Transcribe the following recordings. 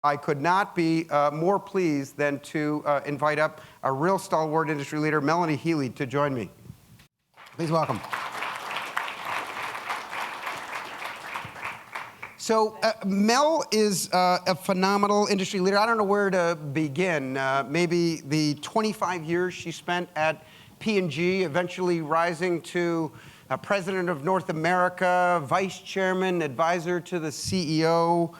I could not be more pleased than to invite up a real stalwart industry leader, Melanie Healey, to join me. Please welcome. So Mel is a phenomenal industry leader. I don't know where to begin. Maybe the 25 years she spent at P&G, eventually rising to president of North America, vice chairman, advisor to the CEO.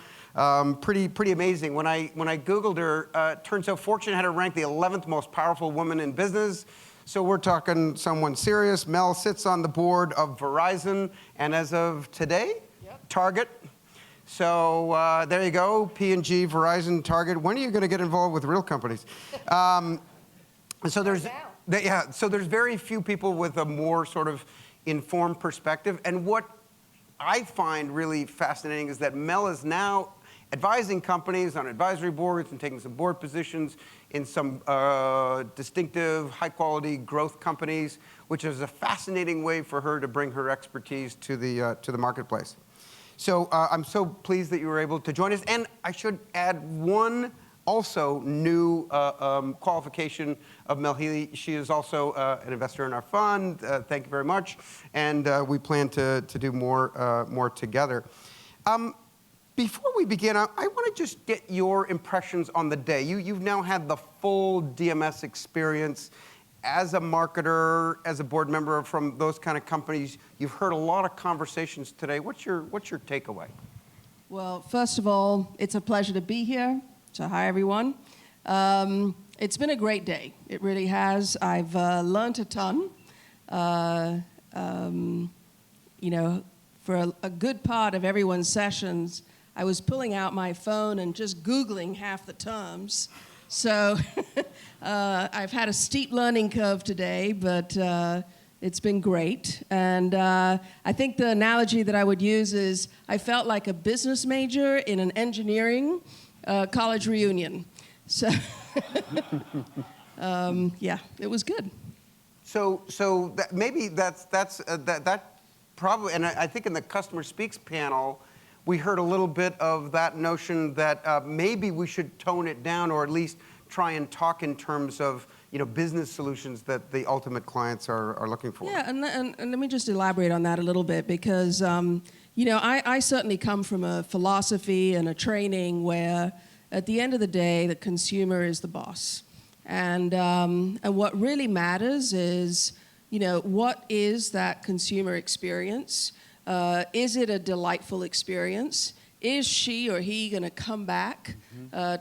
Pretty amazing. When I Googled her, turns out Fortune had her ranked the 11th most powerful woman in business. So we're talking someone serious. Mel sits on the board of Verizon, and as of today, Target. So there you go, P&G, Verizon, Target. When are you going to get involved with real companies? So there's very few people with a more sort of informed perspective. And what I find really fascinating is that Mel is now advising companies on advisory boards and taking some board positions in some distinctive, high-quality growth companies, which is a fascinating way for her to bring her expertise to the marketplace. So I'm so pleased that you were able to join us. And I should add one also new qualification of Mel Healey. She is also an investor in our fund. Thank you very much. And we plan to do more together. Before we begin, I want to just get your impressions on the day. You've now had the full DMS experience as a marketer, as a board member from those kind of companies. You've heard a lot of conversations today. What's your takeaway? Well, first of all, it's a pleasure to be here. So hi, everyone. It's been a great day. It really has. I've learned a ton. You know, for a good part of everyone's sessions, I was pulling out my phone and just Googling half the terms. So I've had a steep learning curve today, but it's been great. And I think the analogy that I would use is I felt like a business major in an engineering college reunion. So yeah, it was good. So maybe that probably, and I think in the Customer Speaks panel, we heard a little bit of that notion that maybe we should tone it down, or at least try and talk in terms of business solutions that the ultimate clients are looking for. Yeah, and let me just elaborate on that a little bit, because I certainly come from a philosophy and a training where at the end of the day, the consumer is the boss. And what really matters is, what is that consumer experience? Is it a delightful experience? Is she or he going to come back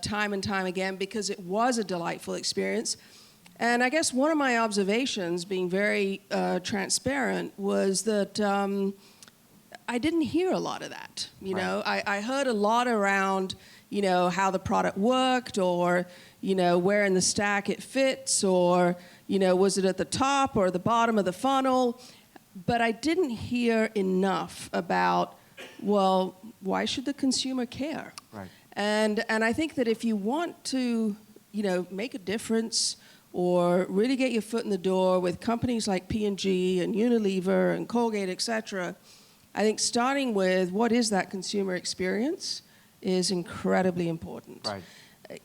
time and time again because it was a delightful experience? And I guess one of my observations, being very transparent, was that I didn't hear a lot of that. I heard a lot around, how the product worked, or, where in the stack it fits, or, was it at the top or the bottom of the funnel? But I didn't hear enough about, well, why should the consumer care? Right. And I think that if you want to, make a difference or really get your foot in the door with companies like P&G and Unilever and Colgate, et cetera, I think starting with what is that consumer experience is incredibly important. Right.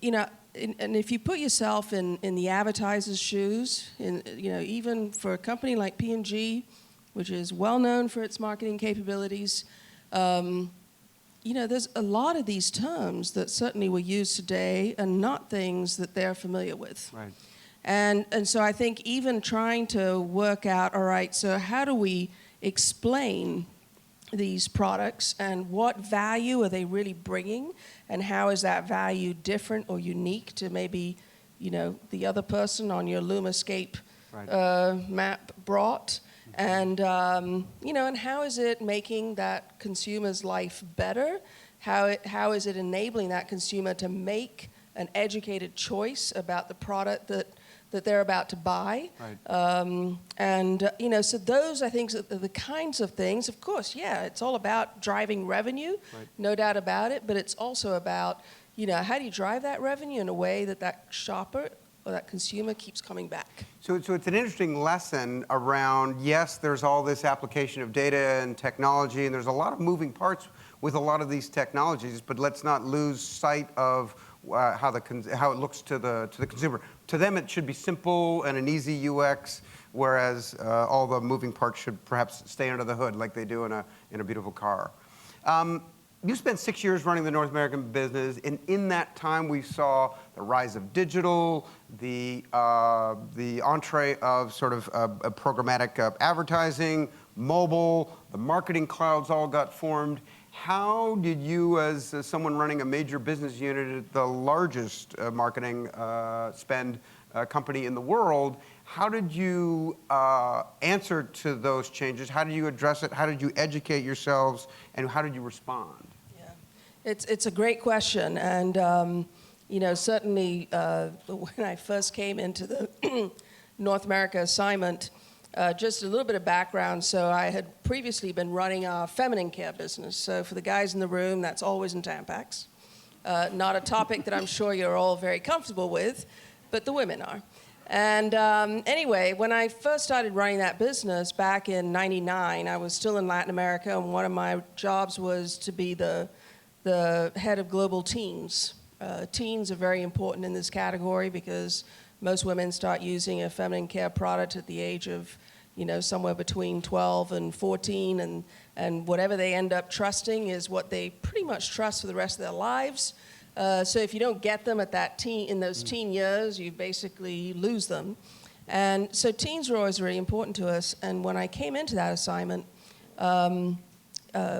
And if you put yourself in the advertiser's shoes, even for a company like P&G, which is well known for its marketing capabilities, there's a lot of these terms that certainly were used today and not things that they're familiar with. Right. And so I think even trying to work out, all right, so how do we explain these products and what value are they really bringing, and how is that value different or unique to maybe, the other person on your Lumascape map brought? And, and how is it making that consumer's life better? How is it enabling that consumer to make an educated choice about the product that they're about to buy? Right. So those, I think, are the kinds of things. Of course, yeah, it's all about driving revenue, no doubt about it, but it's also about, how do you drive that revenue in a way that shopper or that consumer keeps coming back? So it's an interesting lesson around, yes, there's all this application of data and technology, and there's a lot of moving parts with a lot of these technologies, but let's not lose sight of how it looks to the consumer. To them, it should be simple and an easy UX, whereas all the moving parts should perhaps stay under the hood like they do in a beautiful car. You spent 6 years running the North American business, and in that time we saw the rise of digital, the entree of sort of programmatic advertising, mobile, the marketing clouds all got formed. How did you, as someone running a major business unit at the largest marketing spend company in the world, how did you answer to those changes? How did you address it? How did you educate yourselves? And how did you respond? It's a great question, and certainly when I first came into the North America assignment, just a little bit of background. So I had previously been running our feminine care business. So for the guys in the room, that's always in Tampax. Not a topic that I'm sure you're all very comfortable with, but the women are. And anyway, when I first started running that business back in '99, I was still in Latin America, and one of my jobs was to be the head of global teens. Teens are very important in this category because most women start using a feminine care product at the age of, somewhere between 12 and 14, and whatever they end up trusting is what they pretty much trust for the rest of their lives. So if you don't get them at in those teen years, you basically lose them. And so teens are always very important to us. And when I came into that assignment,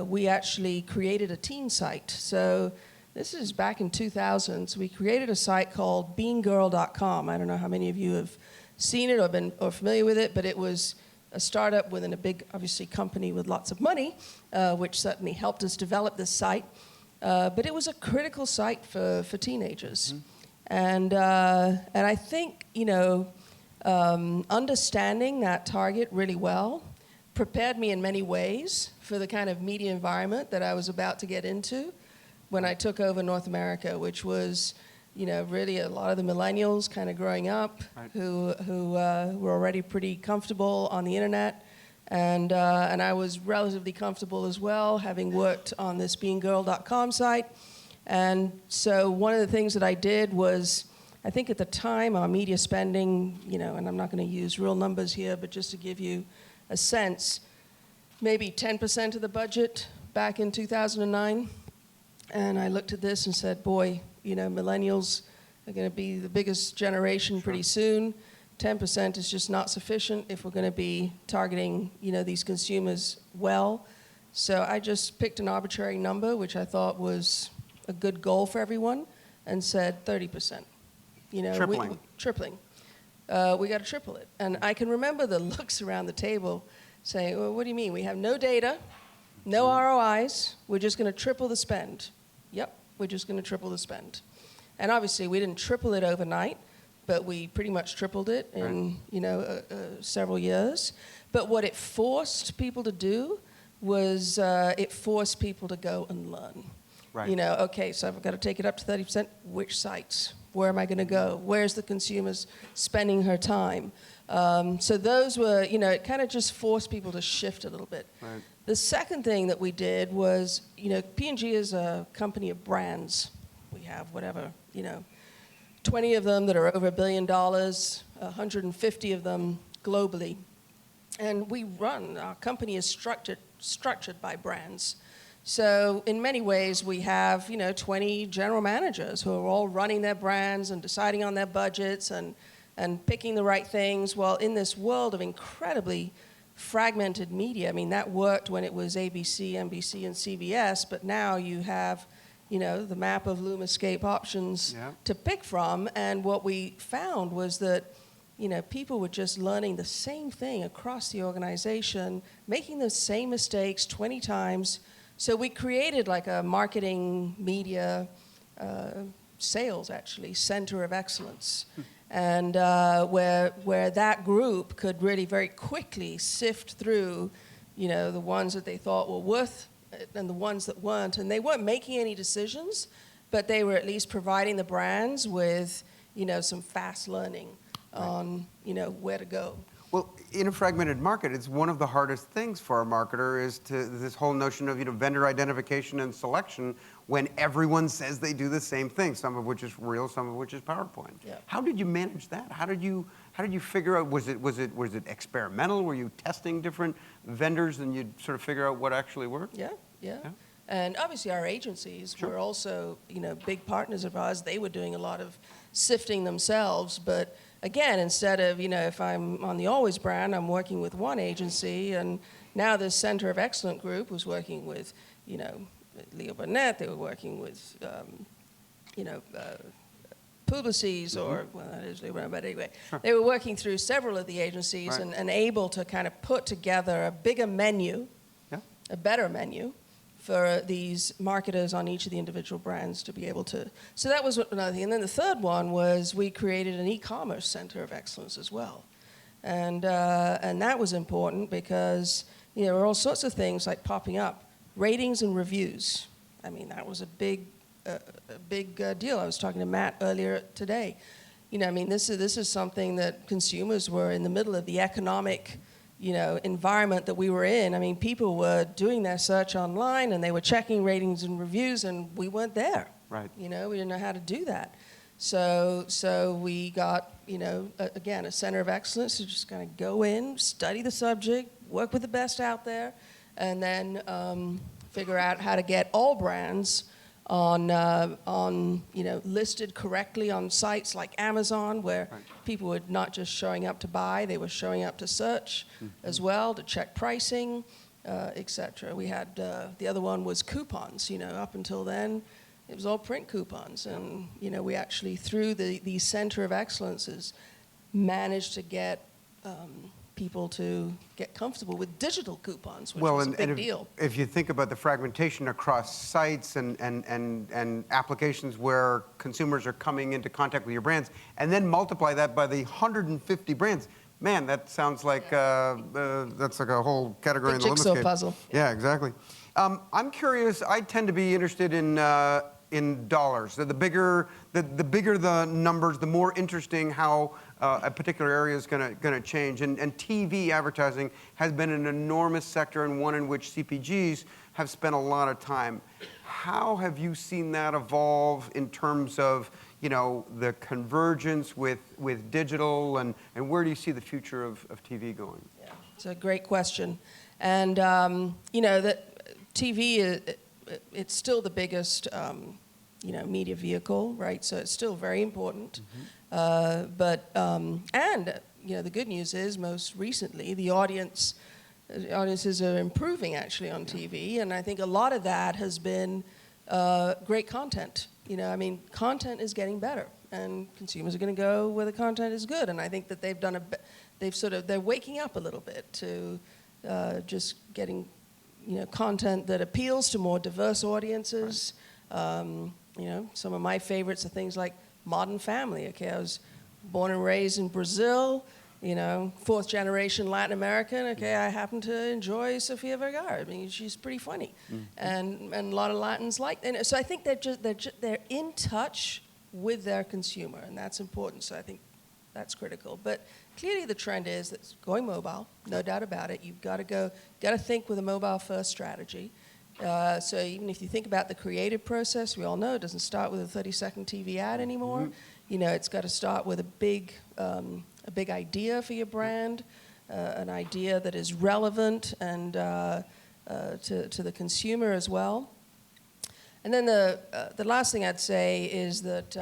we actually created a teen site. So this is back in 2000. So we created a site called beanggirl.com. I don't know how many of you have seen it or familiar with it, but it was a startup within a big, obviously, company with lots of money, which certainly helped us develop this site. But it was a critical site for teenagers. Mm-hmm. And I think, understanding that target really well prepared me in many ways for the kind of media environment that I was about to get into when I took over North America, which was, really a lot of the millennials kind of growing up, right, who were already pretty comfortable on the internet. And I was relatively comfortable as well, having worked on this beanggirl.com site. And so one of the things that I did was, I think at the time our media spending, and I'm not going to use real numbers here, but just to give you a sense, maybe 10% of the budget back in 2009. And I looked at this and said, boy, millennials are going to be the biggest generation pretty soon. 10% is just not sufficient if we're going to be targeting, these consumers well. So I just picked an arbitrary number, which I thought was a good goal for everyone, and said 30%. Tripling. We got to triple it. And I can remember the looks around the table saying, well, what do you mean? We have no data, no ROIs, we're just going to triple the spend. Yep, we're just going to triple the spend. And obviously, we didn't triple it overnight, but we pretty much tripled it in, several years. But what it forced people to do was it forced people to go and learn. Right. Okay, so I've got to take it up to 30%. Which sites? Where am I going to go? Where's the consumers spending her time? So those were, it kind of just forced people to shift a little bit. Right. The second thing that we did was, P&G is a company of brands. We have 20 of them that are over $1 billion, 150 of them globally. And our company is structured by brands. So in many ways, we have, 20 general managers who are all running their brands and deciding on their budgets and picking the right things. Well, in this world of incredibly fragmented media, that worked when it was ABC, NBC, and CBS, but now you have, the map of LumaScape options to pick from. And what we found was that, people were just learning the same thing across the organization, making the same mistakes 20 times. So we created like a marketing, media, sales, actually, center of excellence. And where that group could really very quickly sift through, the ones that they thought were worth it and the ones that weren't. And they weren't making any decisions, but they were at least providing the brands with, some fast learning on, where to go. Well, in a fragmented market, it's one of the hardest things for a marketer is to this whole notion of vendor identification and selection when everyone says they do the same thing, some of which is real, some of which is PowerPoint. Yeah. How did you manage that? How did you figure out? Was it experimental? Were you testing different vendors and you'd sort of figure out what actually worked? Yeah. And obviously our agencies were also, big partners of ours. They were doing a lot of sifting themselves. But again, instead of, if I'm on the Always brand, I'm working with one agency. And now this Center of Excellence group was working with, Leo Burnett. They were working with, Publicis or, well, that is Leo Burnett, but anyway. Sure. They were working through several of the agencies and able to kind of put together a bigger menu, a better menu, for these marketers on each of the individual brands to be able to. So that was another thing. And then the third one was we created an e-commerce center of excellence as well. And that was important because there were all sorts of things like popping up. Ratings and reviews. I mean, that was a big deal. I was talking to Matt earlier today. This is something that consumers were in the middle of the economic environment that we were in. I mean, people were doing their search online and they were checking ratings and reviews, and we weren't there. Right. We didn't know how to do that. So we got, again, a center of excellence to just kind of go in, study the subject, work with the best out there, and then figure out how to get all brands on listed correctly on sites like Amazon, where people were not just showing up to buy, they were showing up to search as well, to check pricing, etc. We had, the other one was coupons. Up until then, it was all print coupons. And, we actually, through the Center of Excellences, managed to get people to get comfortable with digital coupons, which was a big deal. If you think about the fragmentation across sites and applications where consumers are coming into contact with your brands, and then multiply that by the 150 brands, man, that sounds like that's like a whole category in the jigsaw puzzle. Yeah, exactly. I'm curious. I tend to be interested in dollars. The bigger the numbers, the more interesting how a particular area is going to change. And TV advertising has been an enormous sector and one in which CPGs have spent a lot of time. How have you seen that evolve in terms of the convergence with digital, and where do you see the future of TV going? Yeah, it's a great question. And that TV, it's still the biggest media vehicle, right? So it's still very important. But the good news is most recently the audiences are improving actually on TV, and I think a lot of that has been great content. Content is getting better, and consumers are going to go where the content is good. And I think that they're waking up a little bit to just getting content that appeals to more diverse audiences. Some of my favorites are things like Modern Family. Okay, I was born and raised in Brazil, fourth generation Latin American. Okay, I happen to enjoy Sofia Vergara. I mean, she's pretty funny, and a lot of Latins like. And so I think they're in touch with their consumer, and that's important. So I think that's critical. But clearly, the trend is that it's going mobile, no doubt about it. You've got to think with a mobile-first strategy. So even if you think about the creative process, we all know it doesn't start with a 30-second TV ad anymore. It's got to start with a big idea for your brand, an idea that is relevant and to the consumer as well. And then the last thing I'd say is that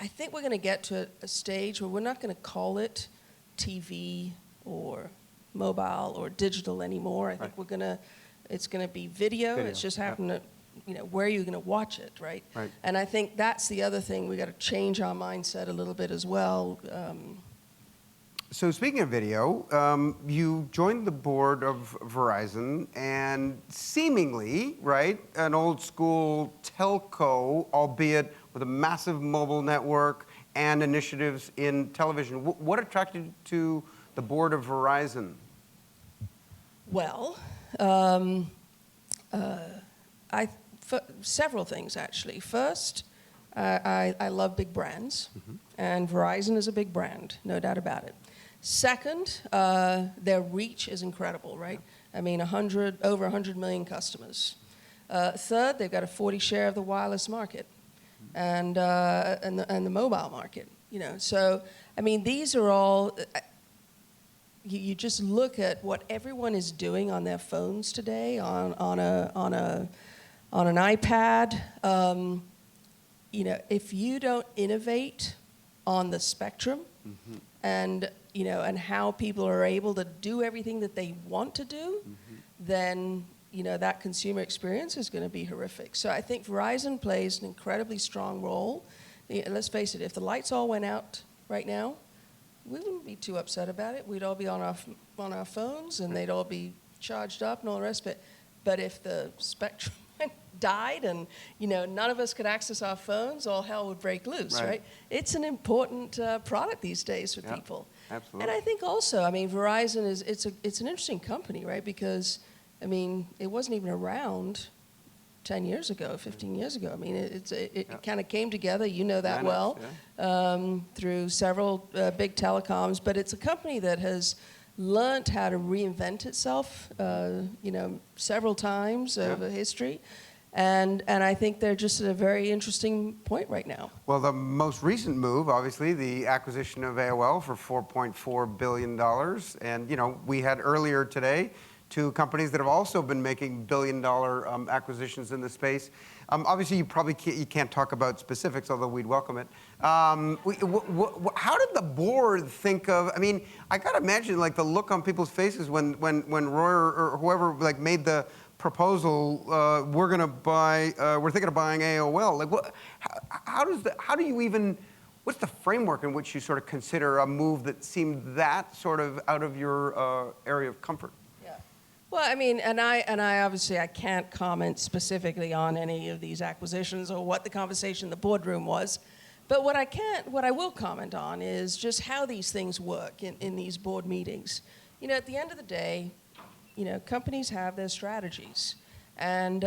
I think we're going to get to a stage where we're not going to call it TV or mobile or digital anymore. I think it's going to be video. It's just happened to, where are you going to watch it, right? And I think that's the other thing. We got to change our mindset a little bit as well. So speaking of video, you joined the board of Verizon, and seemingly, right, an old school telco, albeit with a massive mobile network and initiatives in television. What attracted you to the board of Verizon? Well, several things actually. First, I love big brands, and Verizon is a big brand, no doubt about it. Second, their reach is incredible, right? I mean, over 100 million customers. Third, they've got a 40 share of the wireless market and the mobile market. So I mean, these are all. You just look at what everyone is doing on their phones today, on an iPad. If you don't innovate on the spectrum, and how people are able to do everything that they want to do, then that consumer experience is going to be horrific. So I think Verizon plays an incredibly strong role. Let's face it, if the lights all went out right now, we wouldn't be too upset about it. We'd all be on our phones, and they'd all be charged up and all the rest of it. But if the spectrum died and none of us could access our phones, all hell would break loose, right? It's an important product these days for people. Absolutely. And I think also, I mean, Verizon it's an interesting company, right? Because I mean, it wasn't even around 10 years ago, 15 years ago. I mean, it kind of came together, that well, through several big telecoms. But it's a company that has learned how to reinvent itself, several times over history. And I think they're just at a very interesting point right now. Well, the most recent move, obviously, the acquisition of AOL for $4.4 billion. And, we had earlier today two companies that have also been making billion-dollar acquisitions in the space. Obviously, you can't talk about specifics, although we'd welcome it. How did the board think of? I mean, I gotta imagine like the look on people's faces when Roy or whoever like made the proposal. We're thinking of buying AOL. Like, how do you even? What's the framework in which you sort of consider a move that seemed that sort of out of your area of comfort? Well, I mean, and I obviously I can't comment specifically on any of these acquisitions or what the conversation in the boardroom was, but what I will comment on is just how these things work in these board meetings. At the end of the day, companies have their strategies, and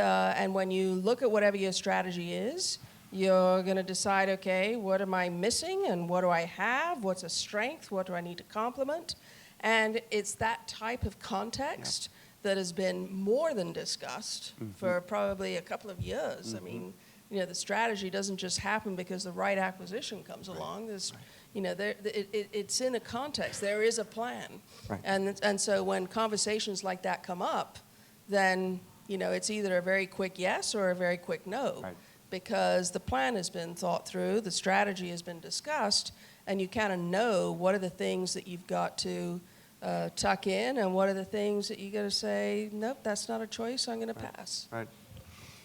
when you look at whatever your strategy is, you're going to decide, okay, what am I missing, and what do I have? What's a strength? What do I need to complement? And it's that type of context that has been more than discussed for probably a couple of years. I mean, the strategy doesn't just happen because the right acquisition comes along. There's, it's in a context. There is a plan, and so when conversations like that come up, then it's either a very quick yes or a very quick no, because the plan has been thought through, the strategy has been discussed, and you kind of know what are the things that you've got to tuck in, and what are the things that you got to say, nope, that's not a choice, I'm going to pass. Right.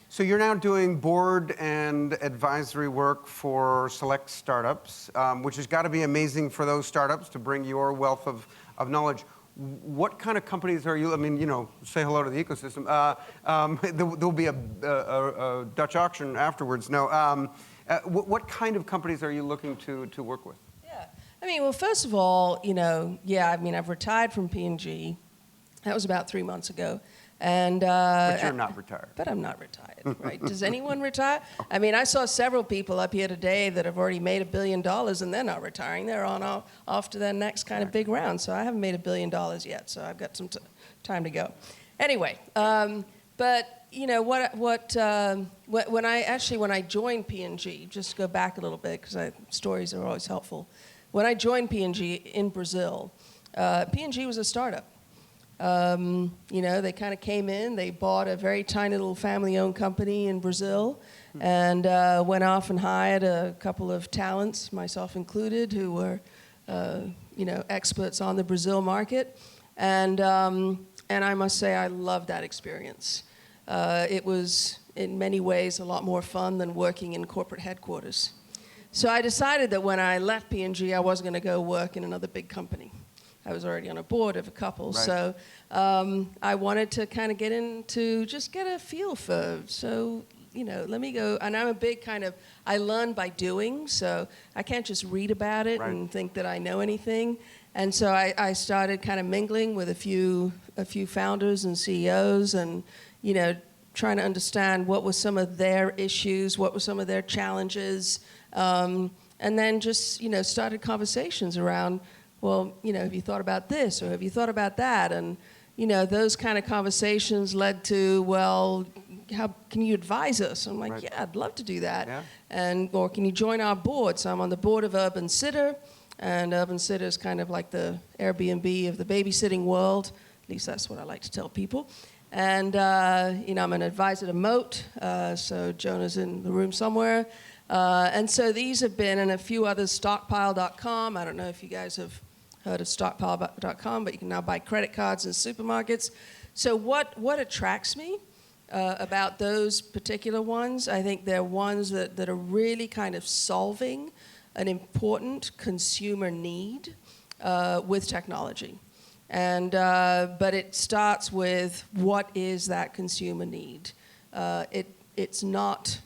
So you're now doing board and advisory work for select startups, which has got to be amazing for those startups to bring your wealth of knowledge. What kind of companies are you, I mean, say hello to the ecosystem. There'll be a Dutch auction afterwards. No, what kind of companies are you looking to work with? I mean, well, first of all, I've retired from P&G. That was about 3 months ago. And but you're not retired. But I'm not retired, right? Does anyone retire? I mean, I saw several people up here today that have already made $1 billion, and they're not retiring. They're off to their next kind of big round. So I haven't made $1 billion yet, so I've got some time to go. Anyway, but when I joined P&G, just to go back a little bit because stories are always helpful. When I joined P&G in Brazil, P&G was a startup. They kind of came in, they bought a very tiny little family-owned company in Brazil, and went off and hired a couple of talents, myself included, who were, experts on the Brazil market. And I must say, I loved that experience. It was, in many ways, a lot more fun than working in corporate headquarters. So I decided that when I left P&G, I wasn't going to go work in another big company. I was already on a board of a couple, so I wanted to kind of get a feel for, let me go. And I'm a big I learn by doing, so I can't just read about it and think that I know anything. And so I started kind of mingling with a few founders and CEOs, and trying to understand what were some of their issues, what were some of their challenges, and then just started conversations around well, have you thought about this or have you thought about that? And, those kind of conversations led to, well, how can you advise us? I'm like, right. yeah, I'd love to do that. Yeah. Or can you join our board? So I'm on the board of Urban Sitter, and Urban Sitter is kind of like the Airbnb of the babysitting world. At least that's what I like to tell people. And, I'm an advisor to Moat, so Jonah's in the room somewhere. And so these have been, and a few others, stockpile.com. I don't know if you guys have heard of stockpile.com, but you can now buy credit cards in supermarkets. So what attracts me about those particular ones, I think they're ones that are really kind of solving an important consumer need with technology. And but it starts with, what is that consumer need? It's not,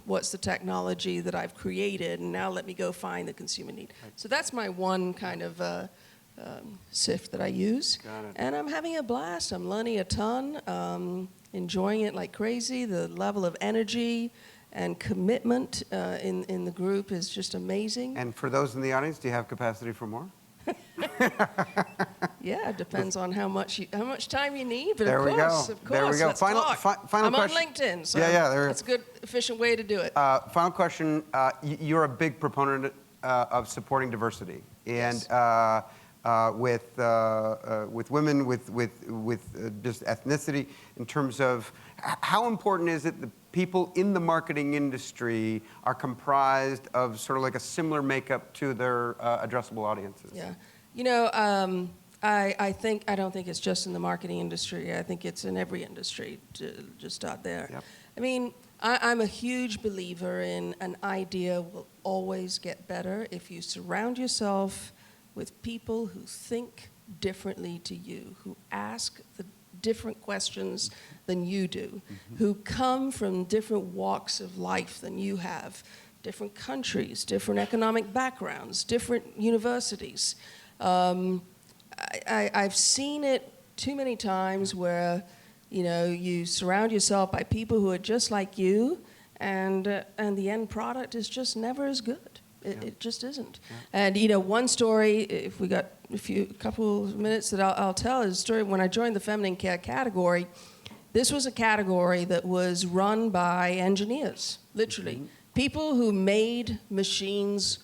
what's the technology that I've created, and now let me go find the consumer need. Right. So that's my one kind of sift that I use. Got it. And I'm having a blast. I'm learning a ton, enjoying it like crazy. The level of energy and commitment in the group is just amazing. And for those in the audience, do you have capacity for more? Yeah, it depends on how much time you need. But There of we course, go. of course, There we go. let's Final talk. question. I'm on LinkedIn, so that's a good, efficient way to do it. Final question. You're a big proponent of supporting diversity, and Yes. with women, with just ethnicity, in terms of how important is it that people in the marketing industry are comprised of sort of like a similar makeup to their addressable audiences? Yeah. I don't think it's just in the marketing industry. I think it's in every industry, to just start there. Yep. I mean, I'm a huge believer in an idea will always get better if you surround yourself with people who think differently to you, who ask the different questions than you do, who come from different walks of life than you have, different countries, different economic backgrounds, different universities. I've seen it too many times where, you surround yourself by people who are just like you, and the end product is just never as good. It just isn't. Yeah. And one story, if we got a couple of minutes that I'll tell, is a story when I joined the feminine care category. This was a category that was run by engineers, literally. People who made machines,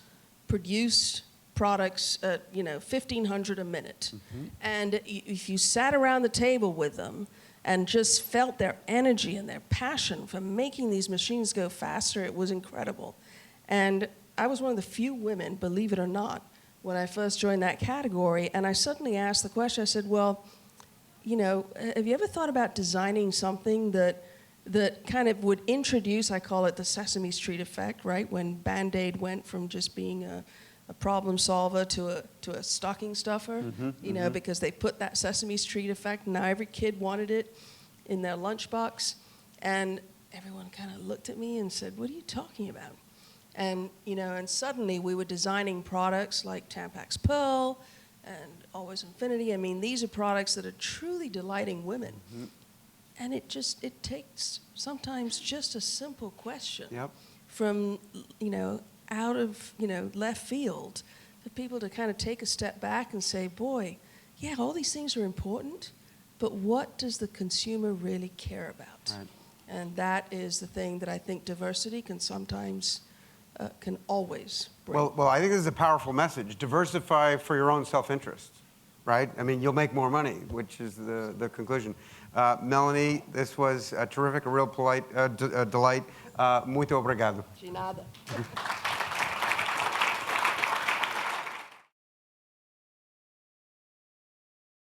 produced products at 1,500 a minute. And if you sat around the table with them and just felt their energy and their passion for making these machines go faster, it was incredible. And I was one of the few women, believe it or not, when I first joined that category, and I suddenly asked the question, I said, well, have you ever thought about designing something that kind of would introduce, I call it the Sesame Street effect, right? When Band-Aid went from just being a problem solver to a stocking stuffer, because they put that Sesame Street effect, and now every kid wanted it in their lunchbox. And everyone kind of looked at me and said, what are you talking about? And, and suddenly we were designing products like Tampax Pearl and Always Infinity. I mean, these are products that are truly delighting women. And it takes sometimes just a simple question from, out of, left field for people to kind of take a step back and say, boy, yeah, all these things are important, but what does the consumer really care about? Right. And that is the thing that I think diversity can sometimes, can always bring. Well, I think this is a powerful message. Diversify for your own self-interest, right? I mean, you'll make more money, which is the conclusion. Melanie, this was terrific, a real delight. Muito obrigado. De nada.